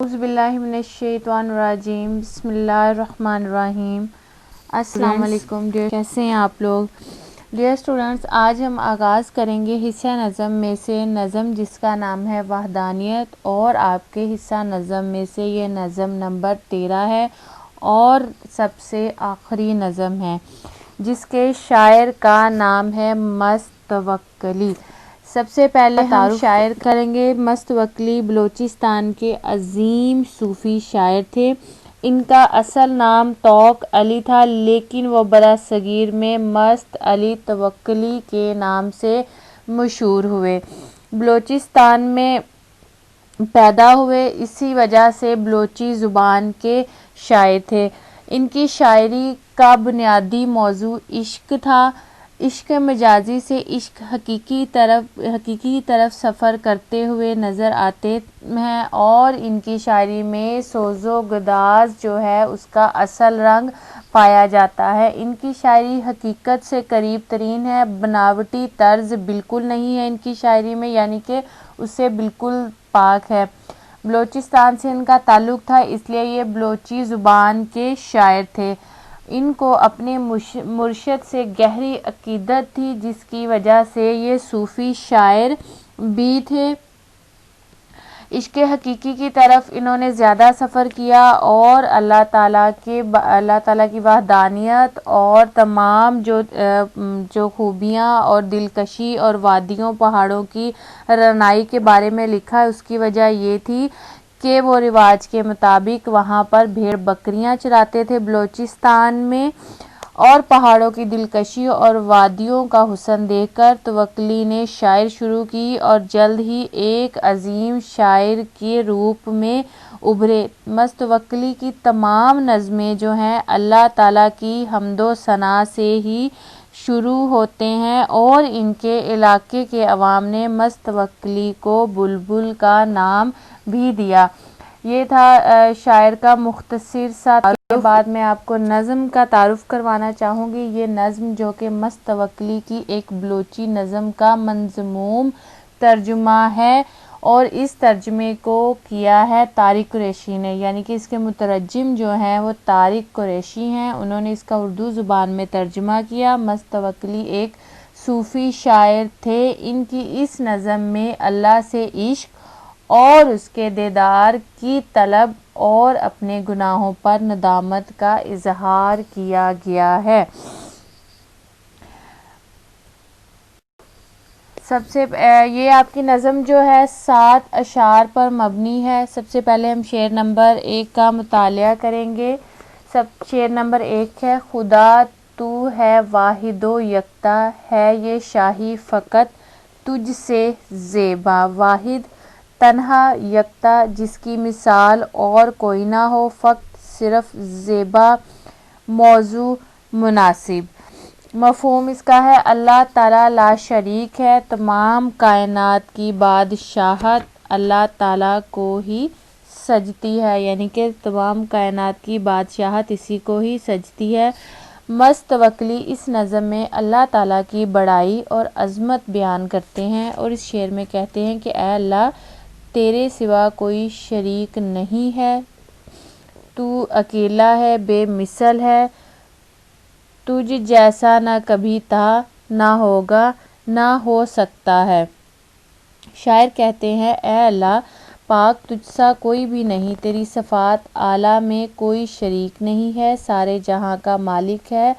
اعوذ باللہ من الشیطان الرجیم، بسم اللہ الرحمن الرحیم۔ السلام علیکم ڈیئر، کیسے ہیں آپ لوگ؟ ڈیئر اسٹوڈنٹس، آج ہم آغاز کریں گے حصہ نظم میں سے نظم جس کا نام ہے وحدانیت، اور آپ کے حصہ نظم میں سے یہ نظم نمبر 13 ہے اور سب سے آخری نظم ہے، جس کے شاعر کا نام ہے مستوکلی۔ سب سے پہلے ہم شاعر کریں گے۔ مستوکلی بلوچستان کے عظیم صوفی شاعر تھے۔ ان کا اصل نام توق علی تھا، لیکن وہ برصغیر میں مست علی توکلی کے نام سے مشہور ہوئے۔ بلوچستان میں پیدا ہوئے، اسی وجہ سے بلوچی زبان کے شاعر تھے۔ ان کی شاعری کا بنیادی موضوع عشق تھا۔ عشق مجازی سے عشق حقیقی طرف سفر کرتے ہوئے نظر آتے ہیں، اور ان کی شاعری میں سوز و گداز جو ہے اس کا اصل رنگ پایا جاتا ہے۔ ان کی شاعری حقیقت سے قریب ترین ہے، بناوٹی طرز بالکل نہیں ہے ان کی شاعری میں، یعنی کہ اس سے بالکل پاک ہے۔ بلوچستان سے ان کا تعلق تھا، اس لیے یہ بلوچی زبان کے شاعر تھے۔ ان کو اپنے مرشد سے گہری عقیدت تھی، جس کی وجہ سے یہ صوفی شاعر بھی تھے۔ عشق حقیقی کی طرف انہوں نے زیادہ سفر کیا اور اللہ تعالیٰ کی وحدانیت اور تمام جو خوبیاں اور دلکشی اور وادیوں پہاڑوں کی رعنائی کے بارے میں لکھا ہے۔ اس کی وجہ یہ تھی کہ وہ رواج کے مطابق وہاں پر بھیڑ بکریاں چراتے تھے بلوچستان میں، اور پہاڑوں کی دلکشی اور وادیوں کا حسن دیکھ کر توکلی نے شاعری شروع کی اور جلد ہی ایک عظیم شاعر کے روپ میں ابھرے۔ مستوکلی کی تمام نظمیں جو ہیں اللہ تعالیٰ کی حمد و ثنا سے ہی شروع ہوتے ہیں، اور ان کے علاقے کے عوام نے مستوکلی کو بلبل کا نام بھی دیا۔ یہ تھا شاعر کا مختصر سا تعارف۔ کے بعد میں آپ کو نظم کا تعارف کروانا چاہوں گی۔ یہ نظم جو کہ مستوکلی کی ایک بلوچی نظم کا منظوم ترجمہ ہے، اور اس ترجمے کو کیا ہے طارق قریشی نے، یعنی کہ اس کے مترجم جو ہیں وہ طارق قریشی ہیں، انہوں نے اس کا اردو زبان میں ترجمہ کیا۔ مستوکلی ایک صوفی شاعر تھے۔ ان کی اس نظم میں اللہ سے عشق اور اس کے دیدار کی طلب اور اپنے گناہوں پر ندامت کا اظہار کیا گیا ہے۔ یہ آپ کی نظم جو ہے 7 اشعار پر مبنی ہے۔ سب سے پہلے ہم شعر نمبر 1 کا مطالعہ کریں گے۔ شعر نمبر 1 ہے: خدا تو ہے واحد و یکتا، ہے یہ شاہی فقط تجھ سے زیبا، واحد تنہا یکتا جس کی مثال اور کوئی نہ ہو، فقط صرف زیبا، موضوع مناسب۔ مفہوم اس کا ہے اللہ تعالیٰ لا شریک ہے، تمام کائنات کی بادشاہت اللہ تعالیٰ کو ہی سجتی ہے، یعنی کہ تمام کائنات کی بادشاہت اسی کو ہی سجتی ہے۔ مستوکلی اس نظم میں اللہ تعالیٰ کی بڑائی اور عظمت بیان کرتے ہیں، اور اس شعر میں کہتے ہیں کہ اے اللہ، تیرے سوا کوئی شریک نہیں ہے، تو اکیلا ہے، بے مثل ہے، تجھ جیسا نہ کبھی تھا، نہ ہوگا، نہ ہو سکتا ہے۔ شاعر کہتے ہیں اے اللہ، پاک تجھ سا کوئی بھی نہیں، تیری صفات اعلیٰ میں کوئی شریک نہیں ہے، سارے جہاں کا مالک ہے،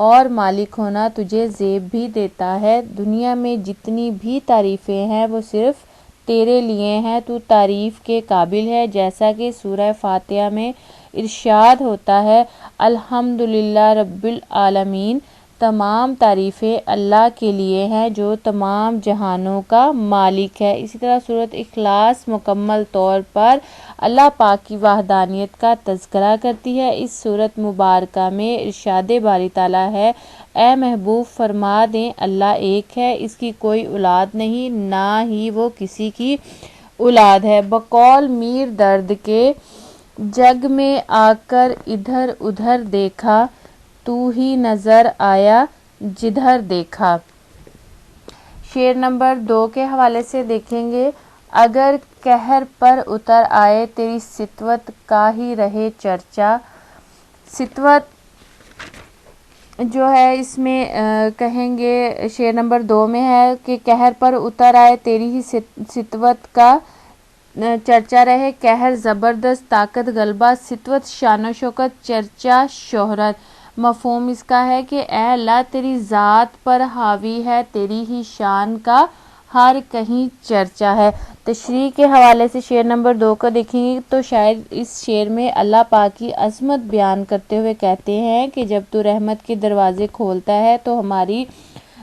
اور مالک ہونا تجھے زیب بھی دیتا ہے۔ دنیا میں جتنی بھی تعریفیں ہیں وہ صرف تیرے لیے ہیں، تو تعریف کے قابل ہے، جیسا کہ سورہ فاتحہ میں ارشاد ہوتا ہے الحمدللہ رب العالمین، تمام تعریفیں اللہ کے لیے ہیں جو تمام جہانوں کا مالک ہے۔ اسی طرح سورۃ اخلاص مکمل طور پر اللہ پاک کی وحدانیت کا تذکرہ کرتی ہے۔ اس سورۃ مبارکہ میں ارشاد باری تعالیٰ ہے اے محبوب فرما دیں اللہ ایک ہے، اس کی کوئی اولاد نہیں، نہ ہی وہ کسی کی اولاد ہے۔ بقول میر درد کے جگ میں آ کر ادھر ادھر دیکھا، تو ہی نظر آیا جدھر دیکھا۔ شعر نمبر 2 کے حوالے سے دیکھیں گے: اگر قہر پر اتر آئے تیری ستوت کا ہی رہے چرچا. ستوت جو ہے اس میں کہیں گے شعر نمبر 2 میں ہے کہ قہر پر اتر آئے تیری ہی ستوت کا چرچا رہے. قہر زبردست طاقت غلبہ، ستوت شان و شوکت، چرچا شہرت. مفہوم اس کا ہے کہ اے اللہ تیری ذات پر حاوی ہے، تیری ہی شان کا ہر کہیں چرچا ہے. تشریح کے حوالے سے شعر نمبر 2 کو دیکھیں گے تو شاعر اس شعر میں اللہ پاک کی عظمت بیان کرتے ہوئے کہتے ہیں کہ جب تو رحمت کے دروازے کھولتا ہے تو ہماری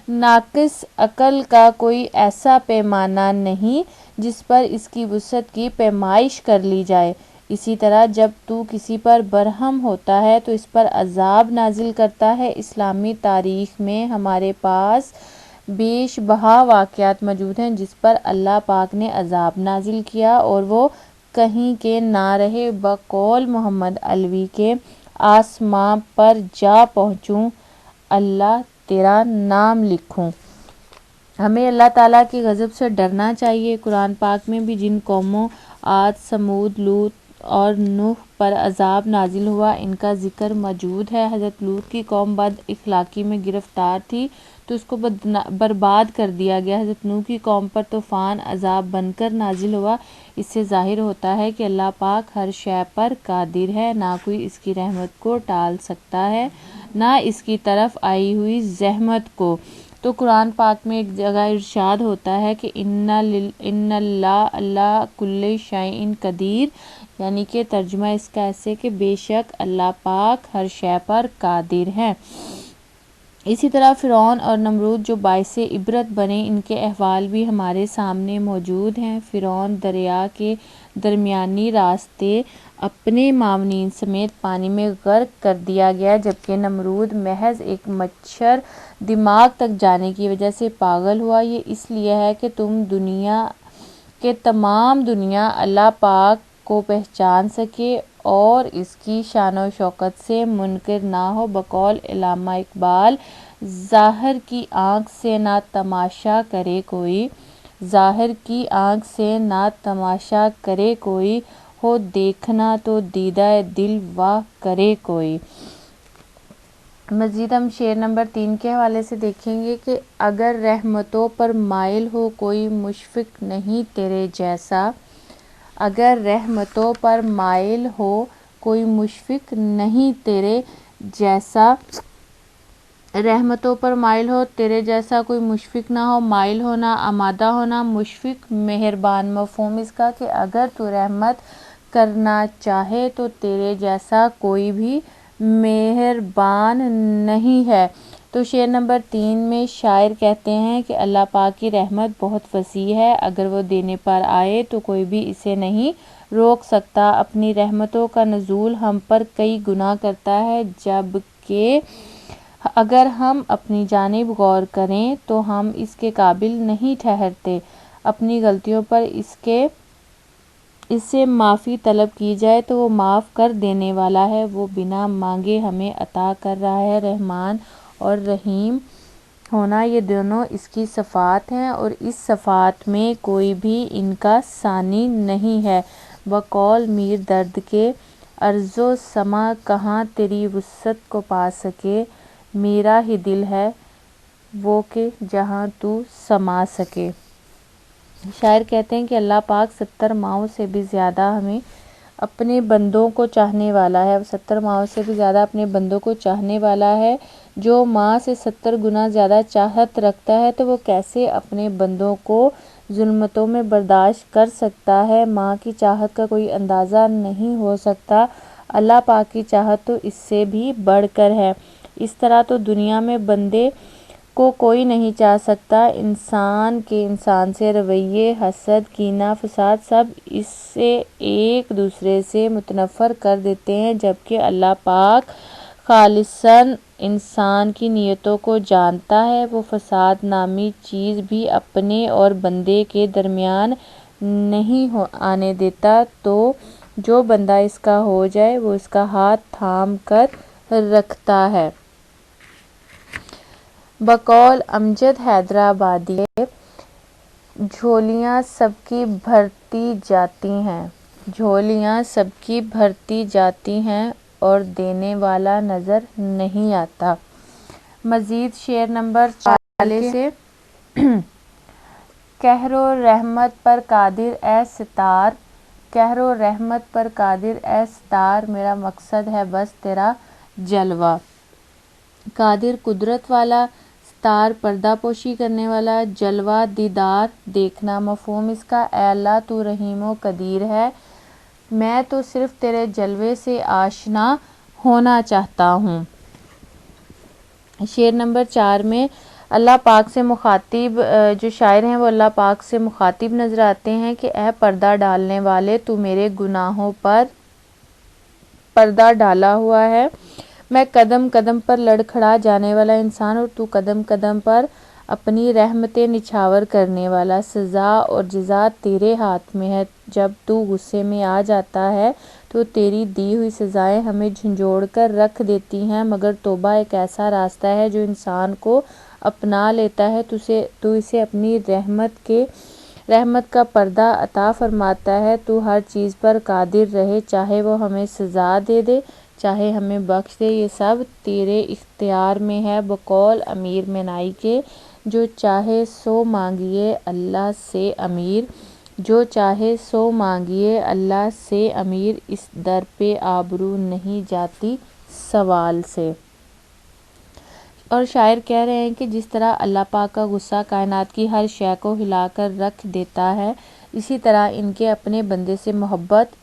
ناقص عقل کا کوئی ایسا پیمانہ نہیں جس پر اس کی وسعت کی پیمائش کر لی جائے. اسی طرح جب تو کسی پر برہم ہوتا ہے تو اس پر عذاب نازل کرتا ہے. اسلامی تاریخ میں ہمارے پاس بیش بہا واقعات موجود ہیں جس پر اللہ پاک نے عذاب نازل کیا اور وہ کہیں کے نہ رہے. بقول محمد علوی کے آسماں پر جا پہنچوں اللہ تیرا نام لکھوں. ہمیں اللہ تعالیٰ کے غضب سے ڈرنا چاہیے. قرآن پاک میں بھی جن قوموں عاد، سمود، لوط اور نوح پر عذاب نازل ہوا ان کا ذکر موجود ہے. حضرت لوط کی قوم بد اخلاقی میں گرفتار تھی تو اس کو برباد کر دیا گیا. حضرت نوح کی قوم پر طوفان عذاب بن کر نازل ہوا. اس سے ظاہر ہوتا ہے کہ اللہ پاک ہر شے پر قادر ہے، نہ کوئی اس کی رحمت کو ٹال سکتا ہے نہ اس کی طرف آئی ہوئی زحمت کو. تو قرآن پاک میں ایک جگہ ارشاد ہوتا ہے کہ ان اللہ کل شیء قدیر، یعنی کہ ترجمہ اس کا ایسے کہ بے شک اللہ پاک ہر شے پر قادر ہے. اسی طرح فرعون اور نمرود جو باعث عبرت بنے، ان کے احوال بھی ہمارے سامنے موجود ہیں. فرعون دریا کے درمیانی راستے اپنے معاونین سمیت پانی میں غرق کر دیا گیا، جبکہ نمرود محض ایک مچھر دماغ تک جانے کی وجہ سے پاگل ہوا. یہ اس لیے ہے کہ تمام دنیا اللہ پاک کو پہچان سکے اور اس کی شان و شوکت سے منکر نہ ہو. بقول علامہ اقبال، ظاہر کی آنکھ سے نہ تماشا کرے کوئی، ظاہر کی آنکھ سے نہ تماشا کرے کوئی، ہو دیکھنا تو دیدہ دل وا کرے کوئی. مزید ہم شعر نمبر 3 کے حوالے سے دیکھیں گے کہ اگر رحمتوں پر مائل ہو کوئی مشفق نہیں تیرے جیسا، اگر رحمتوں پر مائل ہو کوئی مشفق نہیں تیرے جیسا، رحمتوں پر مائل ہو تیرے جیسا کوئی مشفق نہ ہو. مائل ہونا، آمادہ ہونا، مشفق مہربان. مفہوم اس کا کہ اگر تو رحمت کرنا چاہے تو تیرے جیسا کوئی بھی مہربان نہیں ہے. تو شعر نمبر 3 میں شاعر کہتے ہیں کہ اللہ پاک کی رحمت بہت وسیع ہے، اگر وہ دینے پر آئے تو کوئی بھی اسے نہیں روک سکتا. اپنی رحمتوں کا نزول ہم پر کئی گنا کرتا ہے، جبکہ اگر ہم اپنی جانب غور کریں تو ہم اس کے قابل نہیں ٹھہرتے. اپنی غلطیوں پر اس سے معافی طلب کی جائے تو وہ معاف کر دینے والا ہے، وہ بنا مانگے ہمیں عطا کر رہا ہے. رحمان اور رحیم ہونا یہ دونوں اس کی صفات ہیں اور اس صفات میں کوئی بھی ان کا ثانی نہیں ہے. بقول میر درد کے ارض و سما کہاں تیری وسعت کو پا سکے، میرا ہی دل ہے وہ کہ جہاں تو سما سکے. شاعر کہتے ہیں کہ اللہ پاک 70 ماؤں سے بھی زیادہ ہمیں اپنے بندوں کو چاہنے والا ہے. 70 ماؤں سے بھی زیادہ اپنے بندوں کو چاہنے والا ہے. جو ماں سے 70 گنا زیادہ چاہت رکھتا ہے تو وہ کیسے اپنے بندوں کو ظلمتوں میں برداشت کر سکتا ہے. ماں کی چاہت کا کوئی اندازہ نہیں ہو سکتا، اللہ پاک کی چاہت تو اس سے بھی بڑھ کر ہے. اس طرح تو دنیا میں بندے کو کوئی نہیں چاہ سکتا. انسان کے انسان سے رویے، حسد، کینہ، فساد سب اسے ایک دوسرے سے متنفر کر دیتے ہیں، جبکہ اللہ پاک خالصاً انسان کی نیتوں کو جانتا ہے. وہ فساد نامی چیز بھی اپنے اور بندے کے درمیان نہیں آنے دیتا، تو جو بندہ اس کا ہو جائے وہ اس کا ہاتھ تھام کر رکھتا ہے. بقول امجد حیدرآبادی جھولیاں سب کی بھرتی جاتی ہیں، جھولیاں سب کی بھرتی جاتی ہیں اور دینے والا نظر نہیں آتا۔ مزید شعر نمبر 4 سے قہر و رحمت پر قادر اے ستار، قہر و رحمت پر قادر اے ستار، میرا مقصد ہے بس تیرا جلوہ۔ قادر قدرت والا، ستار پردہ پوشی کرنے والا، جلوہ دیدار دیکھنا۔ مفہوم اس کا، اے اللہ تو رحیم و قدیر ہے، میں تو صرف تیرے جلوے سے آشنا ہونا چاہتا ہوں۔ شعر نمبر 4 میں اللہ پاک سے مخاطب، جو شاعر ہیں وہ اللہ پاک سے مخاطب نظر آتے ہیں کہ اے پردہ ڈالنے والے، تو میرے گناہوں پر پردہ ڈالا ہوا ہے، میں قدم قدم پر لڑکھڑا جانے والا انسان، اور تو قدم قدم پر اپنی رحمتیں نچھاور کرنے والا۔ سزا اور جزا تیرے ہاتھ میں ہے، جب تو غصے میں آ جاتا ہے تو تیری دی ہوئی سزائیں ہمیں جھنجھوڑ کر رکھ دیتی ہیں، مگر توبہ ایک ایسا راستہ ہے جو انسان کو اپنا لیتا ہے، تو اسے اپنی رحمت کا پردہ عطا فرماتا ہے۔ تو ہر چیز پر قادر رہے، چاہے وہ ہمیں سزا دے دے چاہے ہمیں بخش دے، یہ سب تیرے اختیار میں ہے۔ بقول امیر مینائی کے، جو چاہے سو مانگیے اللہ سے امیر، جو چاہے سو مانگیے اللہ سے امیر، اس در پہ آبرو نہیں جاتی سوال سے۔ اور شاعر کہہ رہے ہیں کہ جس طرح اللہ پاک کا غصہ کائنات کی ہر شے کو ہلا کر رکھ دیتا ہے، اسی طرح ان کے اپنے بندے سے محبت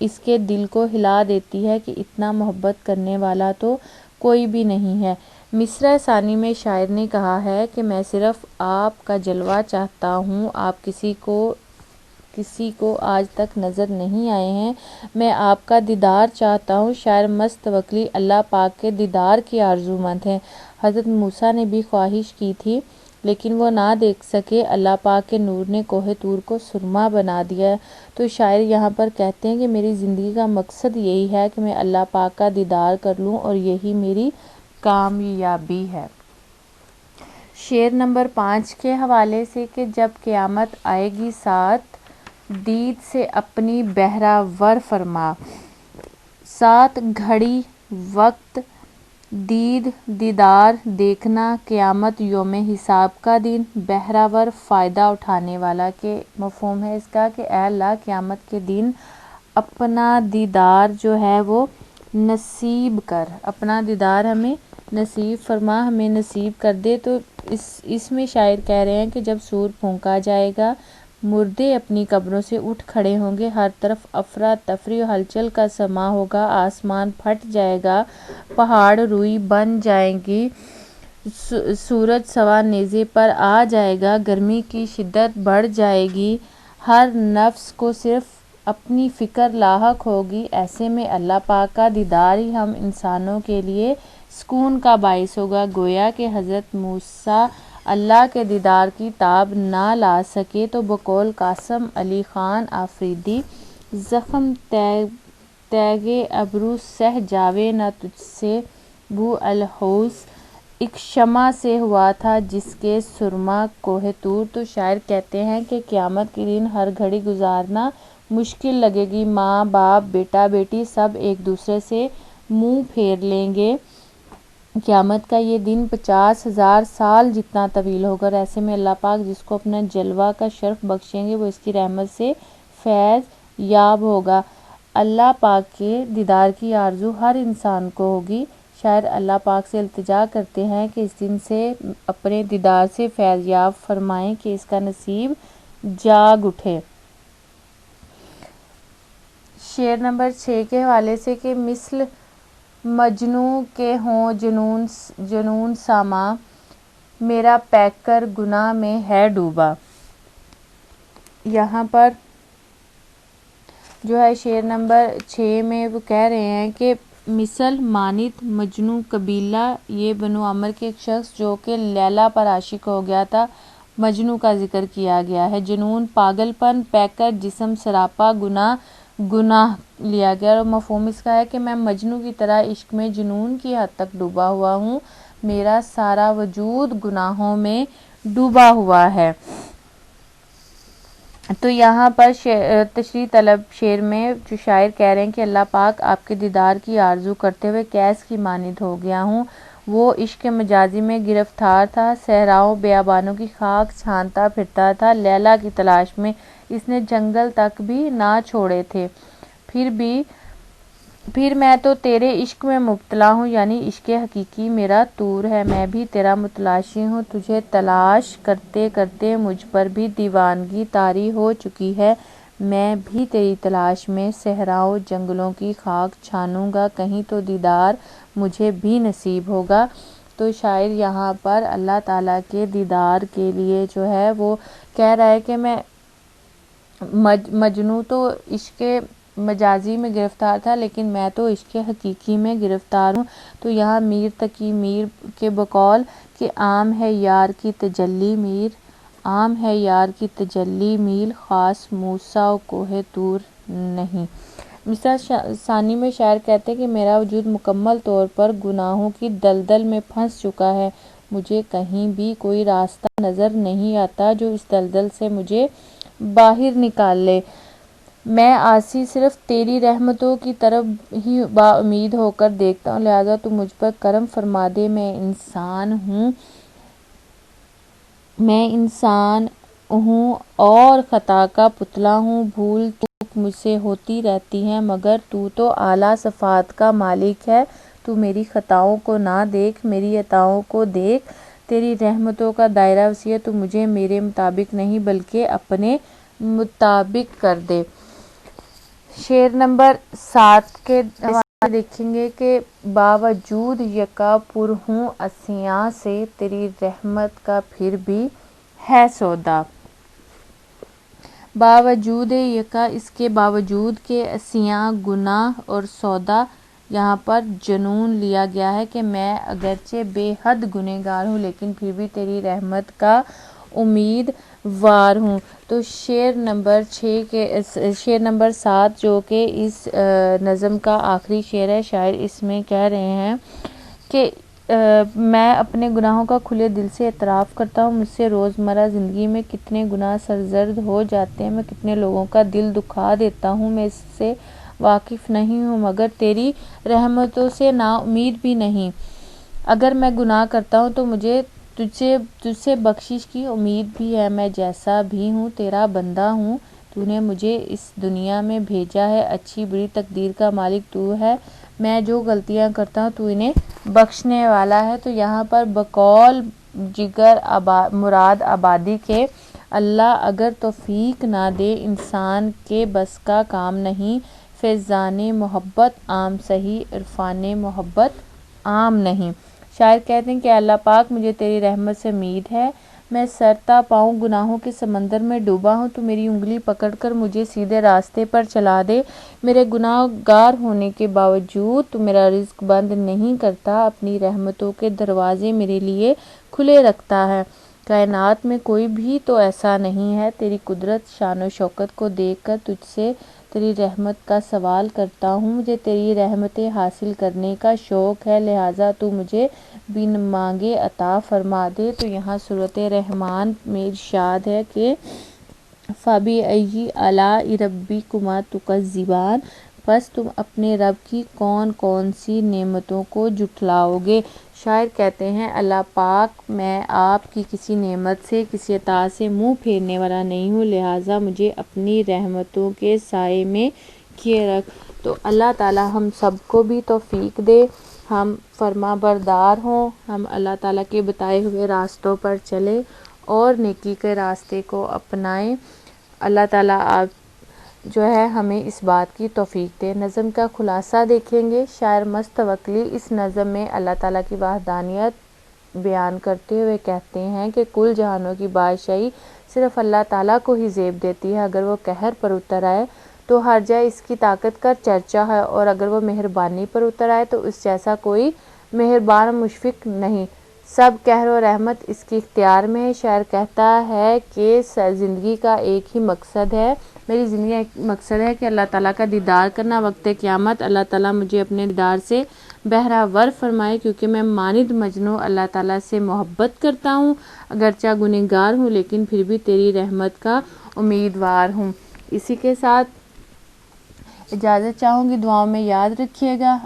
اس کے دل کو ہلا دیتی ہے کہ اتنا محبت کرنے والا تو کوئی بھی نہیں ہے۔ مصرع ثانی میں شاعر نے کہا ہے کہ میں صرف آپ کا جلوہ چاہتا ہوں، آپ کسی کو آج تک نظر نہیں آئے ہیں، میں آپ کا دیدار چاہتا ہوں۔ شاعر مستوقلی اللہ پاک کے دیدار کی آرزومند ہیں۔ حضرت موسیٰ نے بھی خواہش کی تھی لیکن وہ نہ دیکھ سکے، اللہ پاک کے نور نے کوہ طور کو سرما بنا دیا۔ تو شاعر یہاں پر کہتے ہیں کہ میری زندگی کا مقصد یہی ہے کہ میں اللہ پاک کا دیدار کر لوں، اور یہی میری کامیابی ہے۔ شعر نمبر 5 کے حوالے سے کہ جب قیامت آئے گی ساتھ دید سے اپنی بہرہ ور فرما، ساتھ گھڑی وقت دید دیدار دیکھنا، قیامت یوم حساب کا دن، بہرہ ور فائدہ اٹھانے والا۔ کے مفہوم ہے اس کا کہ اے اللہ قیامت کے دن اپنا دیدار جو ہے وہ نصیب کر، اپنا دیدار ہمیں نصیب فرما، ہمیں نصیب کر دے۔ تو اس میں شاعر کہہ رہے ہیں کہ جب سور پھونکا جائے گا، مردے اپنی قبروں سے اٹھ کھڑے ہوں گے، ہر طرف افراتفری و ہلچل کا سماں ہوگا، آسمان پھٹ جائے گا، پہاڑ روئی بن جائیں گی، سورج سوا نیزے پر آ جائے گا، گرمی کی شدت بڑھ جائے گی، ہر نفس کو صرف اپنی فکر لاحق ہوگی۔ ایسے میں اللہ پاک کا دیدار ہی ہم انسانوں کے لیے سکون کا باعث ہوگا۔ گویا کہ حضرت موسیٰ اللہ کے دیدار کی تاب نہ لا سکے تو بقول قاسم علی خان آفریدی، زخم تیغ ابرو سہ جاوے نہ تجھ سے بو الحوض، ایک شمع سے ہوا تھا جس کے سرما کوہ طور۔ تو شاعر کہتے ہیں کہ قیامت کے دن ہر گھڑی گزارنا مشکل لگے گی، ماں باپ بیٹا بیٹی سب ایک دوسرے سے منہ پھیر لیں گے، قیامت کا یہ دن 50,000 سال جتنا طویل ہوگا، اور ایسے میں اللہ پاک جس کو اپنا جلوہ کا شرف بخشیں گے وہ اس کی رحمت سے فیض یاب ہوگا۔ اللہ پاک کے دیدار کی آرزو ہر انسان کو ہوگی۔ شاعر اللہ پاک سے التجا کرتے ہیں کہ اس دن سے اپنے دیدار سے فیض یاب فرمائیں کہ اس کا نصیب جاگ اٹھے۔ شعر نمبر 6 کے حوالے سے کہ مثل مجنوں کے ہوں جنون ساماں، میرا پیکر گناہ میں ہے ڈوبا۔ یہاں پر جو ہے شعر نمبر 6 میں وہ کہہ رہے ہیں کہ مثل مانت مجنوں قبیلہ، یہ بنو عمر کے ایک شخص جو کہ لیلا پر عاشق ہو گیا تھا، مجنوں کا ذکر کیا گیا ہے۔ جنون پاگل پن، پیکر جسم سراپا، گناہ لیا گیا، اور مفہوم اس کا ہے کہ میں مجنوں کی طرح عشق میں جنون کی حد تک ڈوبا ہوا ہوں، میرا سارا وجود گناہوں میں ڈوبا ہوا ہے۔ تو یہاں پر تشریح طلب شعر میں جو شاعر کہہ رہے ہیں کہ اللہ پاک آپ کے دیدار کی آرزو کرتے ہوئے کیس کی مانند ہو گیا ہوں۔ وہ عشق مجازی میں گرفتار تھا، صحراؤں بیابانوں کی خاک چھانتا پھرتا تھا، لیلا کی تلاش میں اس نے جنگل تک بھی نہ چھوڑے تھے۔ پھر میں تو تیرے عشق میں مبتلا ہوں، یعنی عشق حقیقی میرا طور ہے، میں بھی تیرا متلاشی ہوں، تجھے تلاش کرتے کرتے مجھ پر بھی دیوانگی طاری ہو چکی ہے، میں بھی تیری تلاش میں صحراؤں جنگلوں کی خاک چھانوں گا، کہیں تو دیدار مجھے بھی نصیب ہوگا۔ تو شاعر یہاں پر اللہ تعالیٰ کے دیدار کے لیے جو ہے وہ کہہ رہا ہے کہ میں مجنوں تو عشق مجازی میں گرفتار تھا، لیکن میں تو عشق حقیقی میں گرفتار ہوں۔ تو یہاں میر تقی میر کے بقول کہ عام ہے یار کی تجلی میر، عام ہے یار کی تجلی میل، خاص موسیٰ و کوہ طور نہیں۔ مصرع ثانی میں شاعر کہتے ہیں کہ میرا وجود مکمل طور پر گناہوں کی دلدل میں پھنس چکا ہے، مجھے کہیں بھی کوئی راستہ نظر نہیں آتا جو اس دلدل سے مجھے باہر نکال لے۔ میں عاصی صرف تیری رحمتوں کی طرف ہی با امید ہو کر دیکھتا ہوں، لہٰذا تو مجھ پر کرم فرما دے، میں انسان ہوں اور خطا کا پتلا ہوں، بھول چوک مجھ سے ہوتی رہتی ہے، مگر تو اعلیٰ صفات کا مالک ہے، تو میری خطاؤں کو نہ دیکھ، میری عطاؤں کو دیکھ، تیری رحمتوں کا دائرہ وسیع ہے، تو مجھے میرے مطابق نہیں بلکہ اپنے مطابق کر دے۔ شعر نمبر 7 کے حوالے دیکھیں گے کہ باوجود یکا پر ہوں عصیاں سے، تیری رحمت کا پھر بھی ہے سودا۔ باوجود یکا، اس کے باوجود کہ عصیاں گناہ اور سودا، یہاں پر جنون لیا گیا ہے کہ میں اگرچہ بے حد گنہگار ہوں لیکن پھر بھی تیری رحمت کا امیدوار ہوں۔ تو شعر نمبر 7 جو کہ اس نظم کا آخری شعر ہے، شاعر اس میں کہہ رہے ہیں کہ میں اپنے گناہوں کا کھلے دل سے اعتراف کرتا ہوں، مجھ سے روزمرہ زندگی میں کتنے گناہ سرزد ہو جاتے ہیں، میں کتنے لوگوں کا دل دکھا دیتا ہوں، میں اس سے واقف نہیں ہوں، مگر تیری رحمتوں سے نا امید بھی نہیں۔ اگر میں گناہ کرتا ہوں تو مجھے تجھ سے بخشش کی امید بھی ہے، میں جیسا بھی ہوں تیرا بندہ ہوں، تو نے مجھے اس دنیا میں بھیجا ہے، اچھی بری تقدیر کا مالک تو ہے، میں جو غلطیاں کرتا ہوں تو انہیں بخشنے والا ہے۔ تو یہاں پر بقول جگر مراد آبادی کے اللہ اگر توفیق نہ دے، انسان کے بس کا کام نہیں، فیضان محبت عام سہی، عرفان محبت عام نہیں۔ شاعر کہتے ہیں کہ اللہ پاک مجھے تیری رحمت سے امید ہے، میں سر تا پاؤں گناہوں کے سمندر میں ڈوبا ہوں، تو میری انگلی پکڑ کر مجھے سیدھے راستے پر چلا دے، میرے گناہ گار ہونے کے باوجود تو میرا رزق بند نہیں کرتا، اپنی رحمتوں کے دروازے میرے لیے کھلے رکھتا ہے، کائنات میں کوئی بھی تو ایسا نہیں ہے، تیری قدرت شان و شوکت کو دیکھ کر تجھ سے تیری رحمت کا سوال کرتا ہوں، مجھے تیری رحمتیں حاصل کرنے کا شوق ہے، لہٰذا تو مجھے بن مانگے عطا فرما دے۔ تو یہاں سورۃ رحمان میں ارشاد ہے کہ فَبِأَيِّ آلَاءِ رَبِّكُمَا تُكَذِّبَانِ، پس تم اپنے رب کی کون کون سی نعمتوں کو جھٹلاؤ گے۔ شاعر کہتے ہیں اللہ پاک میں آپ کی کسی نعمت سے، کسی عطا سے منہ پھیرنے والا نہیں ہوں، لہٰذا مجھے اپنی رحمتوں کے سائے میں کیے رکھ۔ تو اللہ تعالیٰ ہم سب کو بھی توفیق دے، ہم فرما بردار ہوں، ہم اللہ تعالیٰ کے بتائے ہوئے راستوں پر چلیں اور نیکی کے راستے کو اپنائیں۔ اللہ تعالیٰ آپ جو ہے ہمیں اس بات کی توفیق دے۔ نظم کا خلاصہ دیکھیں گے، شاعر مستوقلی اس نظم میں اللہ تعالیٰ کی وحدانیت بیان کرتے ہوئے کہتے ہیں کہ کل جہانوں کی بادشاہی صرف اللہ تعالیٰ کو ہی زیب دیتی ہے، اگر وہ قہر پر اتر آئے تو ہر جائے اس کی طاقت کا چرچا ہے، اور اگر وہ مہربانی پر اتر آئے تو اس جیسا کوئی مہربان مشفق نہیں، سب قہر و رحمت اس کے اختیار میں ہے۔ شاعر کہتا ہے کہ زندگی کا ایک ہی مقصد ہے، میری زندگی کا ایک مقصد ہے کہ اللہ تعالیٰ کا دیدار کرنا، وقت قیامت اللہ تعالیٰ مجھے اپنے دیدار سے بہرہ فرمائے، کیونکہ میں مانند مجنوں اللہ تعالیٰ سے محبت کرتا ہوں، اگرچہ گنہگار ہوں لیکن پھر بھی تیری رحمت کا امیدوار ہوں۔ اسی کے ساتھ اجازت چاہوں گی، دعاؤں میں یاد رکھیے گا۔